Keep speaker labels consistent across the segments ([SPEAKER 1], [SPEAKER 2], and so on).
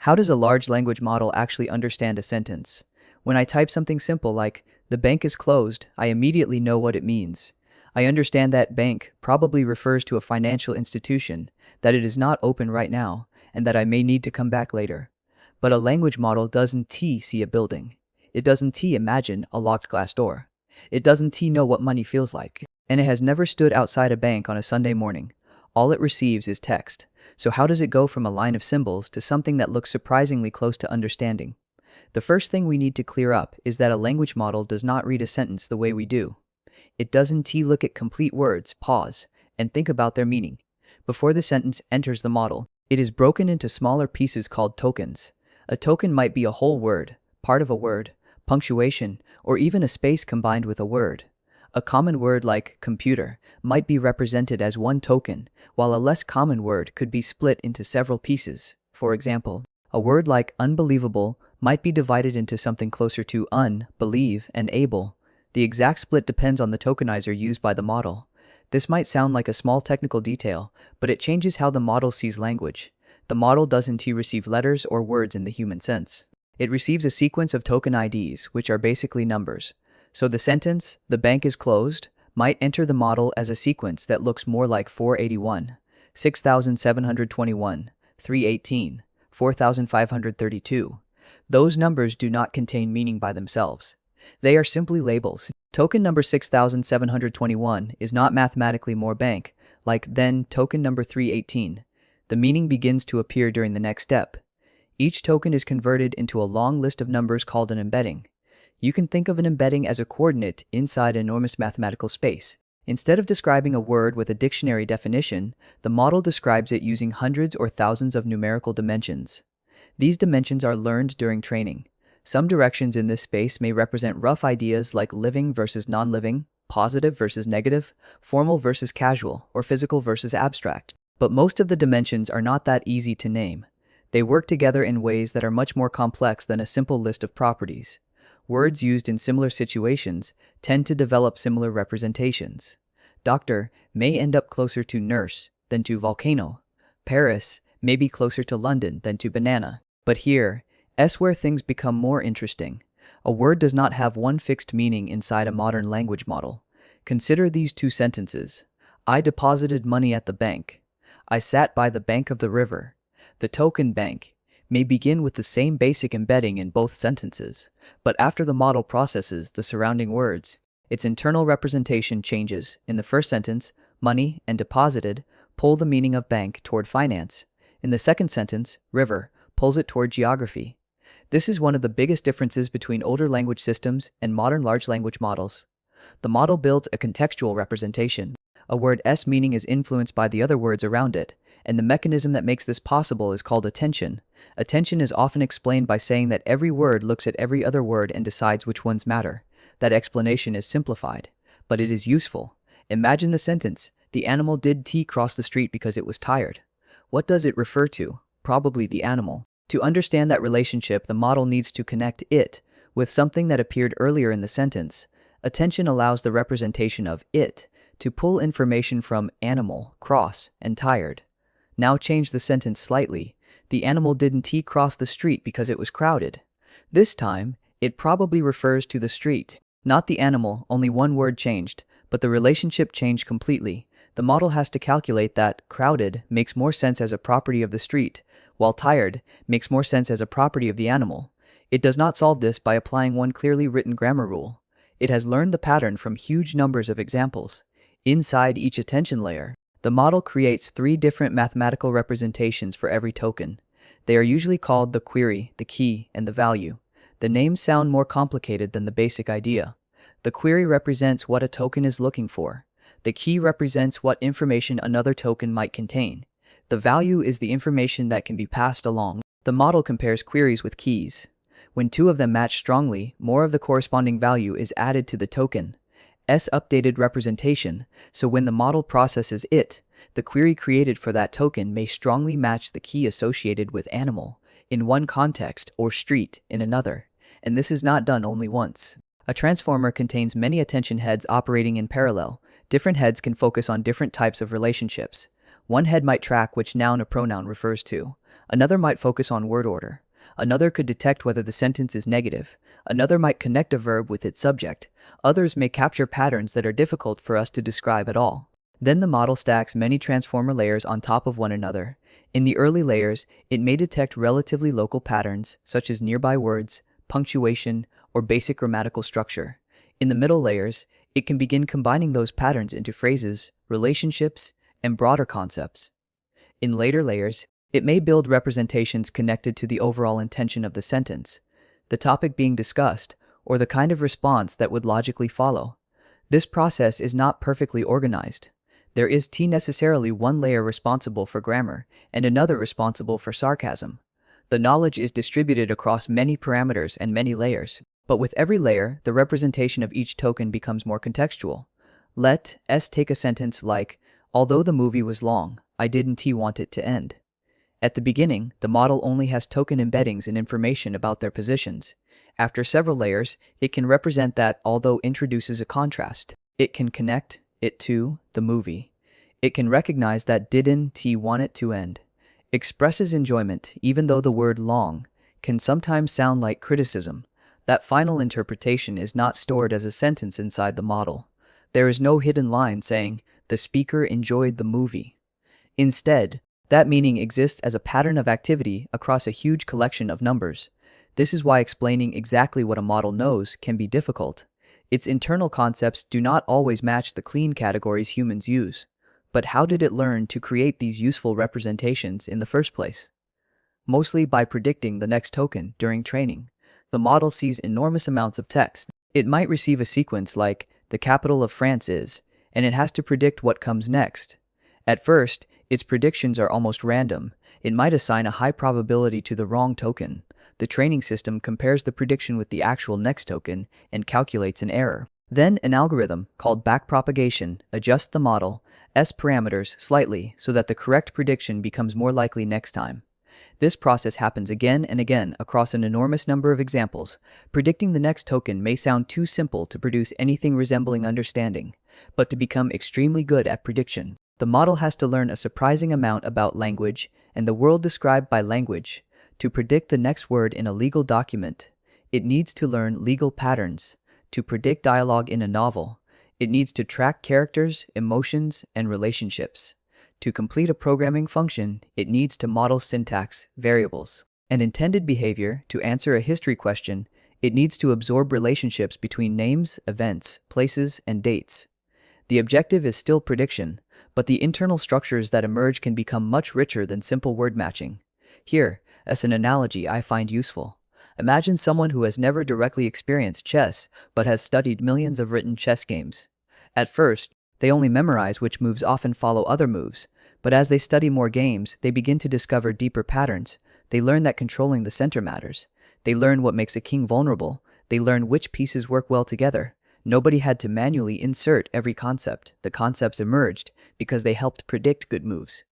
[SPEAKER 1] How does a large language model actually understand a sentence? When I type something simple like, "The bank is closed," I immediately know what it means. I understand that bank probably refers to a financial institution, that it is not open right now, and that I may need to come back later. But a language model doesn't see a building. It doesn't imagine a locked glass door. It doesn't know what money feels like. And it has never stood outside a bank on a Sunday morning. All it receives is text. So how does it go from a line of symbols to something that looks surprisingly close to understanding? The first thing we need to clear up is that a language model does not read a sentence the way we do. It doesn't look at complete words, pause, and think about their meaning. Before the sentence enters the model, it is broken into smaller pieces called tokens. A token might be a whole word, part of a word, punctuation, or even a space combined with a word. A common word like computer might be represented as one token, while a less common word could be split into several pieces. For example, a word like unbelievable might be divided into something closer to believe, and able. The exact split depends on the tokenizer used by the model. This might sound like a small technical detail, but it changes how the model sees language. The model doesn't receive letters or words in the human sense. It receives a sequence of token IDs, which are basically numbers. So the sentence, "The bank is closed," might enter the model as a sequence that looks more like 481, 6721, 318, 4532. Those numbers do not contain meaning by themselves. They are simply labels. Token number 6721 is not mathematically more bank, like then token number 318. The meaning begins to appear during the next step. Each token is converted into a long list of numbers called an embedding. You can think of an embedding as a coordinate inside an enormous mathematical space. Instead of describing a word with a dictionary definition, the model describes it using hundreds or thousands of numerical dimensions. These dimensions are learned during training. Some directions in this space may represent rough ideas like living versus non-living, positive versus negative, formal versus casual, or physical versus abstract. But most of the dimensions are not that easy to name. They work together in ways that are much more complex than a simple list of properties. Words used in similar situations tend to develop similar representations. Doctor may end up closer to nurse than to volcano. Paris may be closer to London than to banana. But here's where things become more interesting. A word does not have one fixed meaning inside a modern language model. Consider these two sentences. I deposited money at the bank. I sat by the bank of the river. The token bank may begin with the same basic embedding in both sentences, but after the model processes the surrounding words, its internal representation changes. In the first sentence, money and deposited pull the meaning of bank toward finance. In the second sentence, river pulls it toward geography. This is one of the biggest differences between older language systems and modern large language models. The model builds a contextual representation. A word's meaning is influenced by the other words around it, and the mechanism that makes this possible is called attention. Attention is often explained by saying that every word looks at every other word and decides which ones matter. That explanation is simplified, but it is useful. Imagine the sentence, "The animal did cross the street because it was tired." What does it refer to? Probably the animal. To understand that relationship, the model needs to connect it with something that appeared earlier in the sentence. Attention allows the representation of it to pull information from animal, cross, and tired. Now change the sentence slightly. The animal didn't cross the street because it was crowded. This time, it probably refers to the street, not the animal. Only one word changed, but the relationship changed completely. The model has to calculate that crowded makes more sense as a property of the street, while tired makes more sense as a property of the animal. It does not solve this by applying one clearly written grammar rule. It has learned the pattern from huge numbers of examples. Inside each attention layer, the model creates 3 different mathematical representations for every token. They are usually called the query, the key, and the value. The names sound more complicated than the basic idea. The query represents what a token is looking for. The key represents what information another token might contain. The value is the information that can be passed along. The model compares queries with keys. When 2 of them match strongly, more of the corresponding value is added to the token's updated representation, so when the model processes it, the query created for that token may strongly match the key associated with animal in one context or street in another, and this is not done only once. A transformer contains many attention heads operating in parallel. Different heads can focus on different types of relationships. One head might track which noun a pronoun refers to. Another might focus on word order. Another could detect whether the sentence is negative. Another might connect a verb with its subject. Others may capture patterns that are difficult for us to describe at all. Then the model stacks many transformer layers on top of one another. In the early layers, it may detect relatively local patterns, such as nearby words, punctuation, or basic grammatical structure. In the middle layers, it can begin combining those patterns into phrases, relationships, and broader concepts. In later layers, it may build representations connected to the overall intention of the sentence, the topic being discussed, or the kind of response that would logically follow. This process is not perfectly organized. There is necessarily one layer responsible for grammar and another responsible for sarcasm. The knowledge is distributed across many parameters and many layers, but with every layer, the representation of each token becomes more contextual. Let us take a sentence like, although the movie was long, I didn't want it to end. At the beginning, the model only has token embeddings and information about their positions. After several layers, it can represent that although introduces a contrast. It can connect it to the movie. It can recognize that didn't want it to end. Expresses enjoyment, even though the word long can sometimes sound like criticism. That final interpretation is not stored as a sentence inside the model. There is no hidden line saying, the speaker enjoyed the movie. Instead, that meaning exists as a pattern of activity across a huge collection of numbers. This is why explaining exactly what a model knows can be difficult. Its internal concepts do not always match the clean categories humans use. But how did it learn to create these useful representations in the first place? Mostly by predicting the next token during training. The model sees enormous amounts of text. It might receive a sequence like, the capital of France is, and it has to predict what comes next. At first, its predictions are almost random. It might assign a high probability to the wrong token. The training system compares the prediction with the actual next token and calculates an error. Then an algorithm, called backpropagation, adjusts the model's parameters slightly so that the correct prediction becomes more likely next time. This process happens again and again across an enormous number of examples. Predicting the next token may sound too simple to produce anything resembling understanding, but to become extremely good at prediction, the model has to learn a surprising amount about language and the world described by language. To predict the next word in a legal document, it needs to learn legal patterns. To predict dialogue in a novel, it needs to track characters, emotions, and relationships. To complete a programming function, it needs to model syntax, variables, and intended behavior. To answer a history question, it needs to absorb relationships between names, events, places, and dates. The objective is still prediction, but the internal structures that emerge can become much richer than simple word matching. Here, as an analogy I find useful. Imagine someone who has never directly experienced chess, but has studied millions of written chess games. At first, they only memorize which moves often follow other moves, but as they study more games, they begin to discover deeper patterns. They learn that controlling the center matters. They learn what makes a king vulnerable. They learn which pieces work well together. Nobody had to manually insert every concept. The concepts emerged because they helped predict good moves.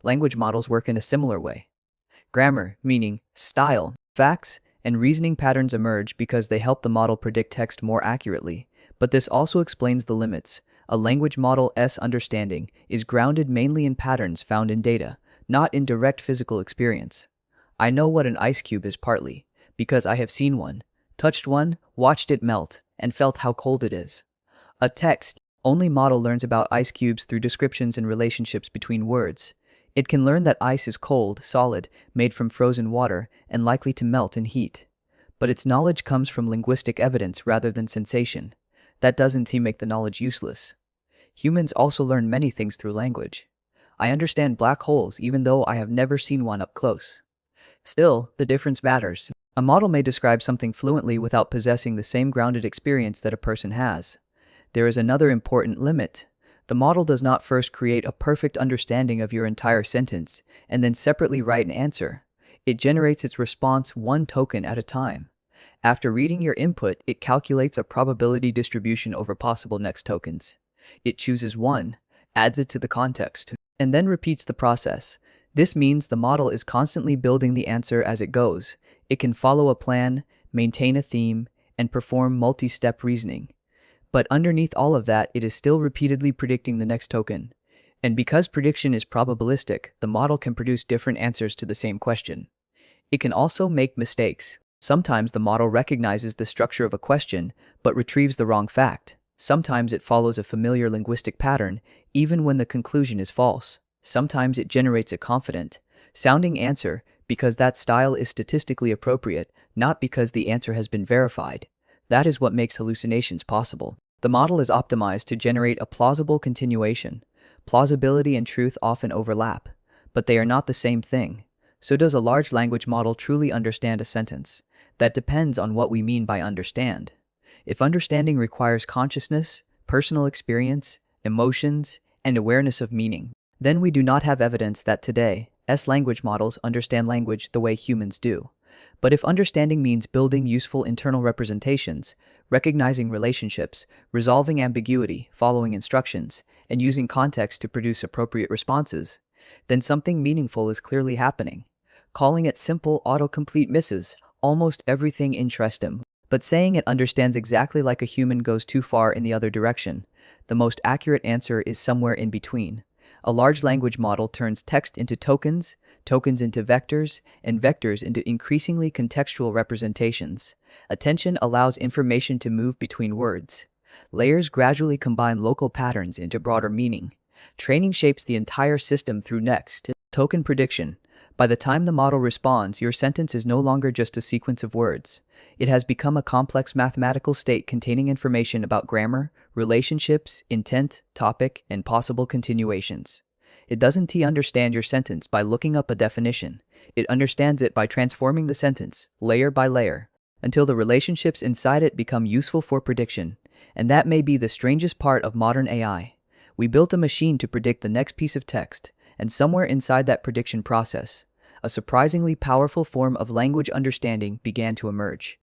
[SPEAKER 1] Language models work in a similar way. Grammar, meaning, style, facts, and reasoning patterns emerge because they help the model predict text more accurately. But this also explains the limits. A language model's understanding is grounded mainly in patterns found in data, not in direct physical experience. I know what an ice cube is partly because I have seen one, touched one, watched it melt, and felt how cold it is. A text-only model learns about ice cubes through descriptions and relationships between words. It can learn that ice is cold, solid, made from frozen water, and likely to melt in heat. But its knowledge comes from linguistic evidence rather than sensation. That doesn't make the knowledge useless. Humans also learn many things through language. I understand black holes even though I have never seen one up close. Still, the difference matters. A model may describe something fluently without possessing the same grounded experience that a person has. There is another important limit. The model does not first create a perfect understanding of your entire sentence and then separately write an answer. It generates its response one token at a time. After reading your input, it calculates a probability distribution over possible next tokens. It chooses one, adds it to the context, and then repeats the process. This means the model is constantly building the answer as it goes. It can follow a plan, maintain a theme, and perform multi-step reasoning. But underneath all of that, it is still repeatedly predicting the next token. And because prediction is probabilistic, the model can produce different answers to the same question. It can also make mistakes. Sometimes the model recognizes the structure of a question, but retrieves the wrong fact. Sometimes it follows a familiar linguistic pattern, even when the conclusion is false. Sometimes it generates a confident, sounding answer because that style is statistically appropriate, not because the answer has been verified. That is what makes hallucinations possible. The model is optimized to generate a plausible continuation. Plausibility and truth often overlap, but they are not the same thing. So does a large language model truly understand a sentence? That depends on what we mean by understand. If understanding requires consciousness, personal experience, emotions, and awareness of meaning, then we do not have evidence that today's language models understand language the way humans do. But if understanding means building useful internal representations, recognizing relationships, resolving ambiguity, following instructions, and using context to produce appropriate responses, then something meaningful is clearly happening. Calling it simple autocomplete misses almost everything interesting, but saying it understands exactly like a human goes too far in the other direction. The most accurate answer is somewhere in between. A large language model turns text into tokens, tokens into vectors, and vectors into increasingly contextual representations. Attention allows information to move between words. Layers gradually combine local patterns into broader meaning. Training shapes the entire system through next token prediction. By the time the model responds, your sentence is no longer just a sequence of words. It has become a complex mathematical state containing information about grammar, relationships, intent, topic, and possible continuations. It doesn't understand your sentence by looking up a definition. It understands it by transforming the sentence, layer by layer, until the relationships inside it become useful for prediction. And that may be the strangest part of modern AI. We built a machine to predict the next piece of text, and somewhere inside that prediction process, a surprisingly powerful form of language understanding began to emerge.